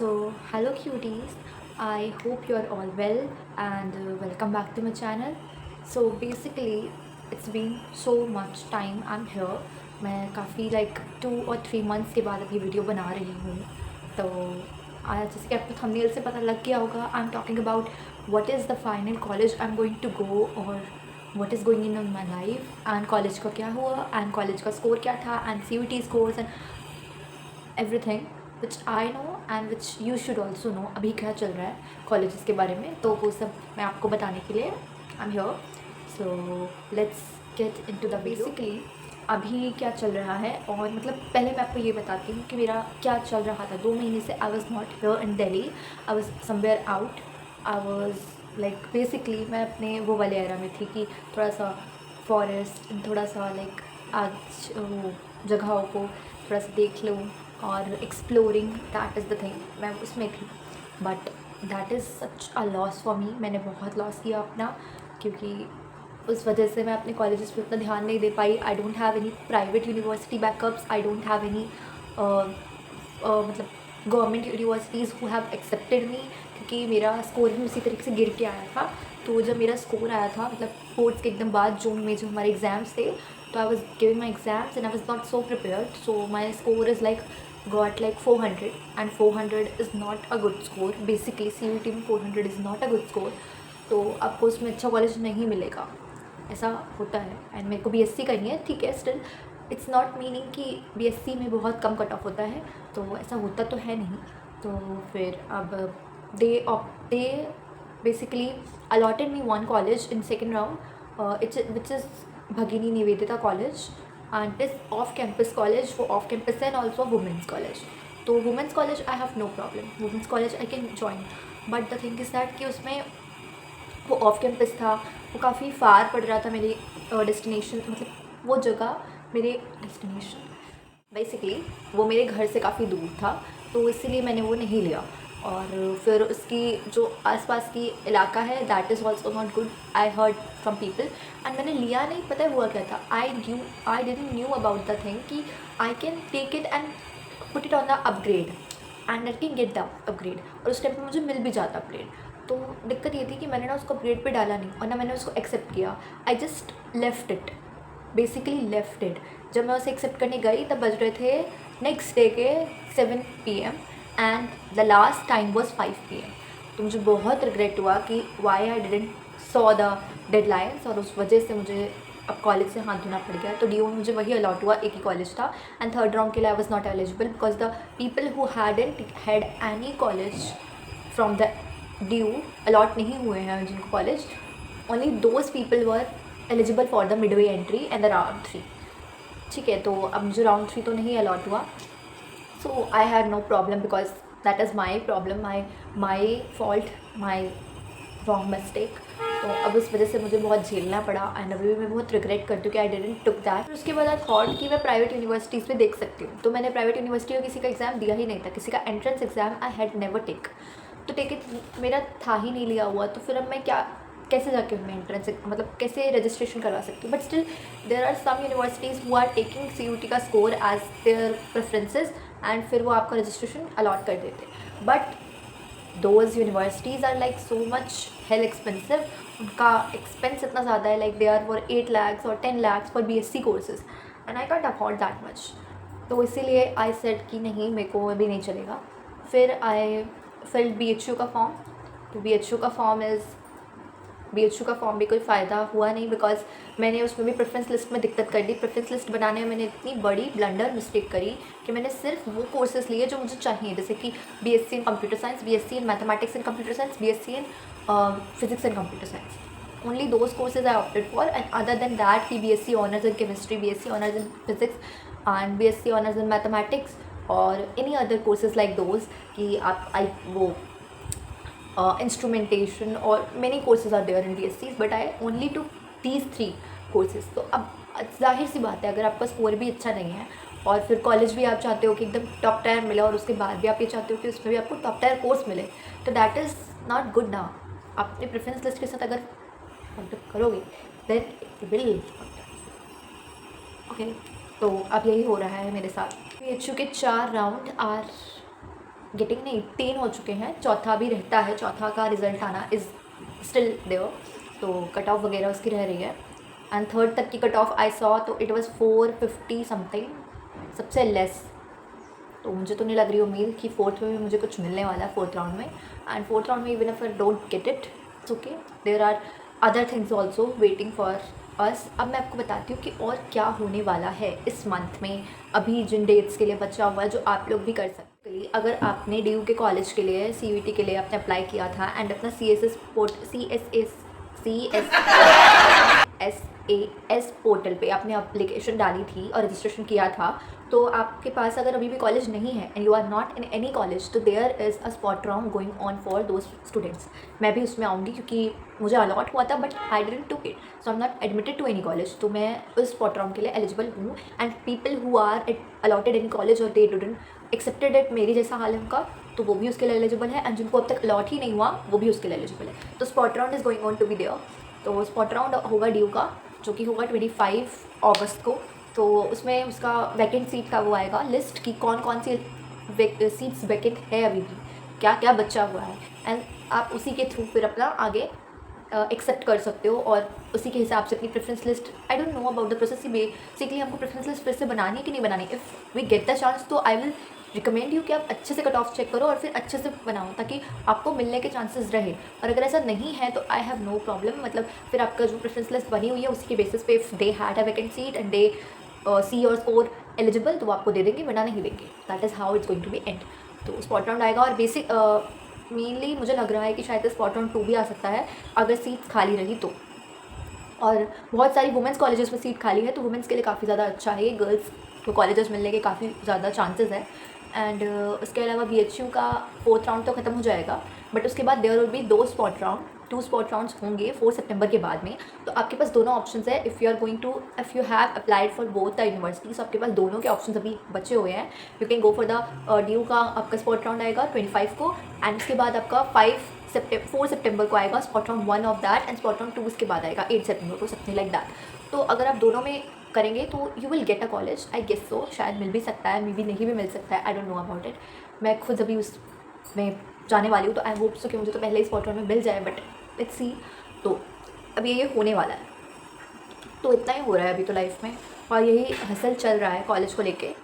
So, hello cuties. I hope you are all well and welcome back to my channel. So, basically, it's been so much time I'm here. मैं काफ़ी like 2 or 3 months के बाद अभी video बना रही हूँ. तो आज जैसे कि आपको थंबनेल से पता लग गया होगा, I'm talking about what is the final college I'm going to go or what is going in my life and college का क्या हुआ and college का स्कोर क्या था and CUT scores and everything which I know and which you should also know अभी क्या चल रहा है कॉलेजेस के बारे में, तो वो सब मैं आपको बताने के लिए I am here. So let's get into the basically अभी क्या चल रहा है. और मतलब पहले मैं आपको ये बताती हूँ कि मेरा क्या चल रहा था. 2 महीने से आई was not here in Delhi, I was somewhere out. I was like basically मैं अपने वो वाले एरा में थी कि थोड़ा सा फॉरेस्ट, थोड़ा सा लाइक आज वो जगहों को थोड़ा सा देख लूँ और exploring, that is the thing, मैं उसमें थी. But that is such a loss for me. मैंने बहुत लॉस किया अपना, क्योंकि उस वजह से मैं अपने कॉलेजेस पे उतना ध्यान नहीं दे पाई. I don't have any private university backups, I don't have any मतलब government universities who have accepted me, क्योंकि मेरा स्कोर भी उसी तरीके से गिर के आया था. तो जब मेरा स्कोर आया था मतलब बोर्ड्स के एकदम बाद जून में जो हमारे एग्ज़ाम्स थे, तो I was giving my exams and I was not so prepared. So my score is like got like 400 and 400 is not a good score. Basically CUT में 400 is not a good score. तो आपको उसमें अच्छा college नहीं मिलेगा, ऐसा होता है. एंड मेरे को BSc करनी है, ठीक है. स्टिल इट्स नॉट मीनिंग कि BSc में बहुत कम कट ऑफ होता है, तो ऐसा होता तो है नहीं. तो फिर अब they basically allotted me one college in second round, it's which is Bhagini Nivedita college and it is off campus college for off campus and also women's college. तो women's college I have no problem, women's college I can join, but the thing is that कि उसमें वो off campus था, वो काफ़ी फार पड़ रहा था मेरी डेस्टिनेशन, मतलब वो जगह मेरे डेस्टिनेशन बेसिकली वो मेरे घर से काफ़ी दूर था, तो इसीलिए मैंने वो नहीं लिया. और फिर उसकी जो आसपास की इलाका है that is also not good, I heard from people. And मैंने लिया नहीं, पता है हुआ क्या था. I didn't knew about the thing कि I can take it and put it on the upgrade and I can get the upgrade, और उस टाइम पर मुझे मिल भी जाता अपग्रेड. तो दिक्कत ये थी कि मैंने ना उसको अपग्रेड पे डाला नहीं और ना मैंने उसको एक्सेप्ट किया. I just left it, basically left it. जब मैं उसे एक्सेप्ट करने गई तब बज रहे थे नेक्स्ट डे के 7 PM and the last time was 5 PM. तो मुझे बहुत रिग्रेट हुआ कि why I didn't saw the deadlines, और उस वजह से मुझे अब कॉलेज से हाथ धोना पड़ गया. तो DU में मुझे वही अलॉट हुआ, एक ही कॉलेज था. एंड थर्ड राउंड के लिए I was not eligible because the people who hadn't had any college from the DU allot नहीं हुए हैं जिनको college, only those people were eligible for the midway entry and the round 3. ठीक है, तो अब मुझे राउंड 3 तो नहीं अलॉट हुआ. So I had no problem because that is my problem, my fault, my wrong mistake. तो अब उस वजह से मुझे बहुत झेलना पड़ा एंड अभी भी मैं बहुत रिग्रेट करती हूँ कि आई डिडंट टुक दैट. उसके बाद आई थॉट कि मैं प्राइवेट यूनिवर्सिटीज़ में देख सकती हूँ, तो मैंने प्राइवेट यूनिवर्सिटी का किसी का एग्ज़ाम दिया ही नहीं था, किसी का entrance exam I had never take. तो टेक इट मेरा था ही नहीं लिया हुआ, तो फिर अब मैं क्या कैसे जाके उनमें एंट्रेंस मतलब कैसे रजिस्ट्रेशन करवा सकती हूँ. But still there are some universities who are taking CUT का score as their preferences and फिर वो आपका रजिस्ट्रेशन अलॉट कर देते. But those universities are like so much hell expensive. उनका एक्सपेंस इतना ज़्यादा है, like they are for 8 lakhs और 10 lakhs for BSc courses and I can't afford that much. तो इसीलिए आई सेड कि नहीं, मेरे को अभी नहीं चलेगा. फिर आई फिल्ड BHU का फॉर्म. तो BHU का फॉर्म भी कोई फ़ायदा हुआ नहीं बिकॉज मैंने उसमें भी प्रेफरेंस लिस्ट में दिक्कत कर दी. प्रेफरेंस लिस्ट बनाने में मैंने इतनी बड़ी ब्लंडर मिस्टेक करी कि मैंने सिर्फ वो कोर्सेज लिए जो मुझे चाहिए, जैसे कि BSc in computer science, BSc in mathematics and computer science, BSc in physics and computer science. Only those courses I opted for, and other than that कि BSc honors in chemistry, BSc honors in physics and BSc honors in mathematics और any other courses like those कि आप वो instrumentation और many courses are there in BScs, but I only took these 3 courses. तो अब जाहिर सी बात है, अगर आपका स्कोर भी अच्छा नहीं है और फिर कॉलेज भी आप चाहते हो कि एकदम टॉप टायर मिले और उसके बाद भी आप ये चाहते हो कि उसमें भी आपको टॉप टायर कोर्स मिले, तो दैट इज़ नॉट गुड ना. आप अपने प्रेफरेंस लिस्ट के साथ अगर कॉन्टेक्ट करोगे देन इट विल. ओके, तो अब यही हो रहा है मेरे साथ. BHU के 4 राउंड आर गेटिंग नहीं, 3 हो चुके हैं, चौथा भी रहता है, चौथा का रिज़ल्ट आना इज़ स्टिल देयर, तो कट ऑफ वगैरह उसकी रह रही है। एंड थर्ड तक की कट ऑफ आई सॉ तो इट वाज़ 450 समथिंग, सबसे लेस। तो मुझे तो नहीं लग रही उम्मीद कि फोर्थ में भी मुझे कुछ मिलने वाला है फोर्थ राउंड में। एंड फोर्थ राउंड में even if I don't get it, it's okay, there are other things also waiting for us. अब मैं आपको बताती हूँ कि और क्या होने वाला है इस मंथ में, अभी जिन डेट्स के लिए बचा हुआ है जो आप लोग भी कर सकते हैं। अगर आपने डी के कॉलेज के लिए CUET के लिए आपने अप्लाई किया था एंड अपना CSAS पोर्टल पे आपने एप्लीकेशन डाली थी और रजिस्ट्रेशन किया था, तो आपके पास अगर अभी भी कॉलेज नहीं है and you are not in any college, तो there is a spot round going on for those students. मैं भी उसमें आऊँगी क्योंकि मुझे अलॉट हुआ था but I didn't took it, so I am not admitted to any college, तो मैं उस स्पॉट राउंड के लिए एलिजिबल हूँ। And people who are allotted in college और दे डिडंट एक्सेप्टेड इट, मेरी जैसा हाल है उनका, तो वो भी उसके लिए एलिजिबल है। एंड जिनको अब तक अलॉट ही नहीं हुआ वो भी उसके लिए एलिजिबल है। तो spot round is going on to be there. तो स्पॉट राउंड होगा ड्यू का, जो कि होगा 25 अगस्त को। तो उसमें उसका वैकेंट सीट का वो आएगा लिस्ट कि कौन कौन सी सीट्स वैकेंट है, अभी भी क्या क्या बचा हुआ है, एंड आप उसी के थ्रू फिर अपना आगे एक्सेप्ट कर सकते हो और उसी के हिसाब से अपनी preference list, I don't know about the process, basically हमको प्रेफरेंस लिस्ट फिर से बनानी है कि नहीं बनानी। If we get the chance तो आई विल रिकमेंड यू कि आप अच्छे से कट ऑफ चेक करो और फिर अच्छे से बनाओ ताकि आपको मिलने के चांसेस रहे। और अगर ऐसा नहीं है तो आई हैव नो प्रॉब्लम, मतलब फिर आपका जो प्रेफरेंस लिस्ट बनी हुई है उसके बेसिस पे if they had a vacant seat and they see और स्कोर एलिजिबल तो वो आपको दे देंगे, वरना नहीं देंगे। That is how it's going to be and. तो स्पॉट राउंड आएगा और बेसिक मेनली मुझे लग रहा है कि शायद स्पॉट राउंड 2 भी आ सकता है अगर सीट्स खाली रही तो। और बहुत सारी वुमेंस कॉलेजेस में सीट खाली है, तो वुमेंस के लिए काफ़ी ज़्यादा अच्छा है ये, गर्ल्स को कॉलेजेस मिलने के काफ़ी ज़्यादा चांसेस है। एंड उसके अलावा BHU का फोर्थ राउंड तो ख़त्म हो जाएगा, बट उसके बाद there will be 2 spot rounds होंगे 4 सितंबर के बाद में। तो आपके पास दोनों ऑप्शंस है, if you have applied for both the universities, आपके पास दोनों के ऑप्शंस अभी बचे हुए हैं। You can go for the due का आपका स्पॉट राउंड आएगा 25 को, एंड उसके बाद आपका 4 सितंबर को आएगा spot round 1 of that, and spot round 2 उसके बाद आएगा 8 सितंबर को, समथिंग लाइक दैट। तो अगर आप दोनों में करेंगे तो you will get a college, I guess so, शायद मिल भी सकता है, मे बी नहीं भी मिल सकता है, आई डोंट नो अबाउट इट। मैं खुद अभी उसमें जाने वाली हूँ, तो आई होप सो कि मुझे तो पहले ही स्पॉट राउंड में मिल जाए, बट लेट्स सी। तो अभी ये होने वाला है, तो इतना ही हो रहा है अभी तो लाइफ में, और यही हसल चल रहा है कॉलेज को लेके।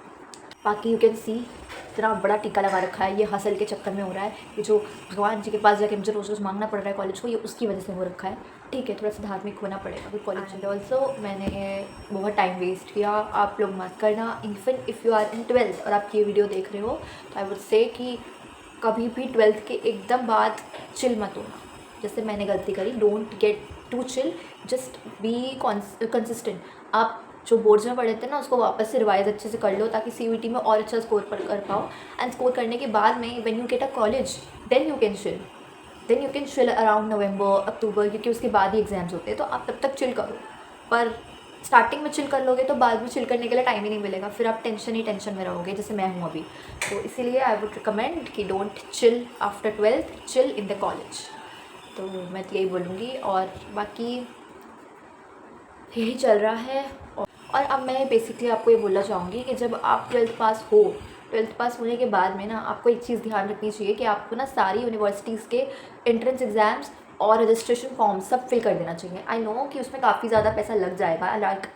बाकी यू कैन सी इतना बड़ा टीका लगा रखा है, ये हसल के चक्कर में हो रहा है, ये जो भगवान जी के पास जाके मुझे रोज़ रोज़ मांगना पड़ रहा है कॉलेज को, ये उसकी वजह से हो रखा है। ठीक है, थोड़ा सा धार्मिक होना पड़ेगा फिर कॉलेज। एंड ऑल्सो मैंने बहुत टाइम वेस्ट किया, आप लोग मत करना। Even if you are in 12th और आप ये वीडियो देख रहे हो, तो आई वुड से कि कभी भी 12th के एकदम बाद चिल मत होना, जैसे मैंने गलती करी। Don't get to chill, just be consistent. आप जो बोर्ड्स में पढ़े थे ना उसको वापस से रिवाइज अच्छे से कर लो ताकि CUET में और अच्छा स्कोर कर पाओ। एंड स्कोर करने के बाद में when you get a college then you can chill around November October, क्योंकि उसके बाद ही एग्जाम्स होते हैं, तो आप तब तक चिल करो। पर स्टार्टिंग में चिल कर लोगे तो बाद में चिल करने के लिए टाइम ही नहीं मिलेगा, फिर आप टेंशन में रहोगे, जैसे मैं हूँ अभी। तो इसीलिए आई वुड रिकमेंड कि don't chill after 12th, chill in the college. तो मैं तो यही बोलूँगी, और बाकी यही चल रहा है। और अब मैं बेसिकली आपको ये बोलना चाहूँगी कि जब आप 12th पास होने के बाद में ना आपको एक चीज़ ध्यान रखनी चाहिए कि आपको ना सारी यूनिवर्सिटीज़ के एंट्रेंस एग्ज़ाम्स और रजिस्ट्रेशन फॉर्म सब फिल कर देना चाहिए। आई नो कि उसमें काफ़ी ज़्यादा पैसा लग जाएगा,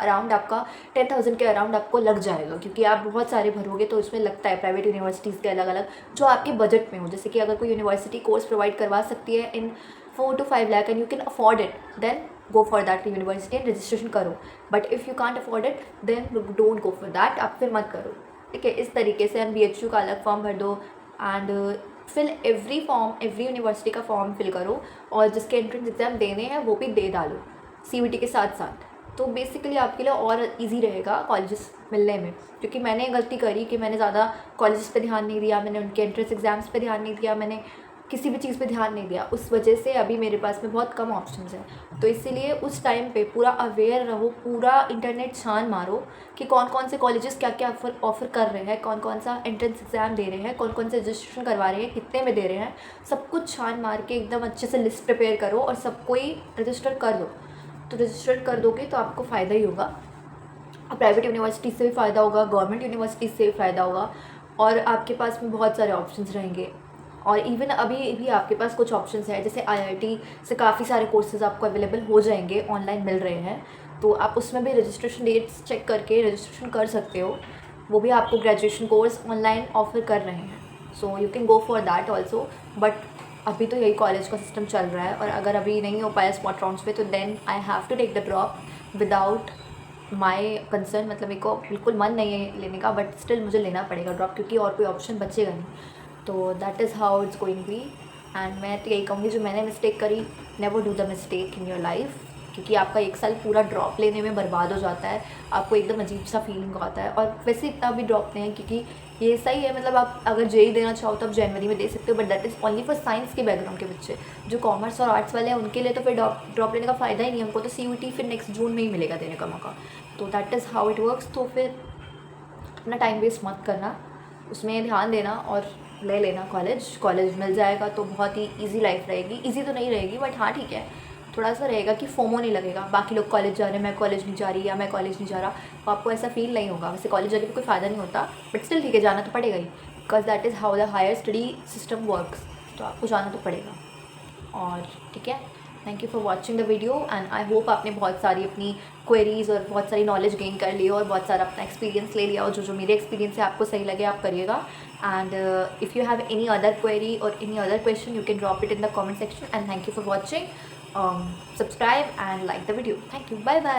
अराउंड आपका 10,000 के अराउंड आपको लग जाएगा, क्योंकि आप बहुत सारे भरोगे तो उसमें लगता है प्राइवेट यूनिवर्सिटीज़ के अलग अलग जो आपके बजट में हो। जैसे कि अगर कोई यूनिवर्सिटी कोर्स प्रोवाइड करवा सकती है in 4 to 5 lakh and you can afford it, then go for that university and registration करो। But if you can't afford it then don't go for that, आप फिर मत करो। ठीक है, इस तरीके से एंड BHU का अलग फॉर्म भर दो एंड फिल एवरी यूनिवर्सिटी का फॉर्म फिल करो, और जिसके एंट्रेंस एग्ज़ाम देने हैं वो भी दे डालो CUET के साथ साथ। तो बेसिकली आपके लिए और इजी रहेगा कॉलेजेस मिलने में, क्योंकि मैंने गलती करी कि मैंने ज़्यादा कॉलेजेस पे ध्यान नहीं दिया, मैंने उनके एंट्रेंस एग्ज़ाम्स पे ध्यान नहीं दिया, मैंने किसी भी चीज़ पे ध्यान नहीं दिया, उस वजह से अभी मेरे पास में बहुत कम ऑप्शंस हैं। तो इसीलिए उस टाइम पे पूरा अवेयर रहो, पूरा इंटरनेट छान मारो कि कौन कौन से कॉलेजेस क्या क्या ऑफ़र कर रहे हैं, कौन कौन सा एंट्रेंस एग्ज़ाम दे रहे हैं, कौन कौन से रजिस्ट्रेशन करवा रहे हैं, कितने में दे रहे हैं, सब कुछ छान मार के एकदम अच्छे से लिस्ट प्रिपेयर करो और सबको ही रजिस्टर कर दो। तो रजिस्टर कर दोगे तो आपको फ़ायदा ही होगा, प्राइवेट यूनिवर्सिटी से भी फ़ायदा होगा, गवर्नमेंट यूनिवर्सिटी से भी फ़ायदा होगा, और आपके पास में बहुत सारे ऑप्शंस रहेंगे। और इवन अभी भी आपके पास कुछ ऑप्शंस है, जैसे आईआईटी से काफ़ी सारे कोर्सेज़ आपको अवेलेबल हो जाएंगे, ऑनलाइन मिल रहे हैं, तो आप उसमें भी रजिस्ट्रेशन डेट्स चेक करके रजिस्ट्रेशन कर सकते हो। वो भी आपको ग्रेजुएशन कोर्स ऑनलाइन ऑफर कर रहे हैं, so you can go for that also. But अभी तो यही कॉलेज का सिस्टम चल रहा है, और अगर अभी नहीं हो पाया स्पॉट राउंड्स पे, तो then I have to take the drop without my concern. मतलब मेरे को बिल्कुल मन नहीं है लेने का, बट स्टिल मुझे लेना पड़ेगा ड्रॉप, क्योंकि और कोई ऑप्शन बचेगा नहीं। तो that is how it's going be. And मैं तो यही कहूँगी, जो मैंने मिस्टेक करी, never do the mistake in your life, क्योंकि आपका एक साल पूरा ड्रॉप लेने में बर्बाद हो जाता है। आपको एकदम अजीब सा फीलिंग आता है। और वैसे इतना भी ड्रॉप नहीं है, क्योंकि ये सही है, मतलब आप अगर जेई देना चाहो तो आप जनवरी में दे सकते हो, but that is only for science के बैकग्राउंड के बच्चे। जो कॉमर्स और आर्ट्स वाले हैं उनके लिए तो फिर ड्रॉप लेने का फ़ायदा ही नहीं है, उनको तो CUT फिर नेक्स्ट जून में ही मिलेगा देने का मौका। तो that is how it works. तो फिर अपना टाइम वेस्ट मत करना, उसमें ध्यान देना और ले लेना कॉलेज मिल जाएगा तो बहुत ही ईजी लाइफ रहेगी। ईजी तो नहीं रहेगी, बट हाँ ठीक है, थोड़ा सा रहेगा कि फोमो नहीं लगेगा, बाकी लोग कॉलेज जा रहे हैं, मैं कॉलेज नहीं जा रही, या मैं कॉलेज नहीं जा रहा, तो आपको ऐसा फील नहीं होगा। वैसे कॉलेज जाके भी कोई फ़ायदा नहीं होता, बट स्टिल ठीक है, जाना तो पड़ेगा ही, because that is how the higher study system works. तो आपको जाना तो पड़ेगा। और ठीक है, thank you for watching the video, and I hope आपने बहुत सारी अपनी क्वेरीज और बहुत सारी नॉलेज गेन कर ली और बहुत सारा अपना एक्सपीरियंस ले लिया, और जो जो मेरे एक्सपीरियंस है आपको सही लगे आप करिएगा। And if you have any other query or any other question, you can drop it in the comment section. And thank you for watching, subscribe and like the video. Thank you, bye bye.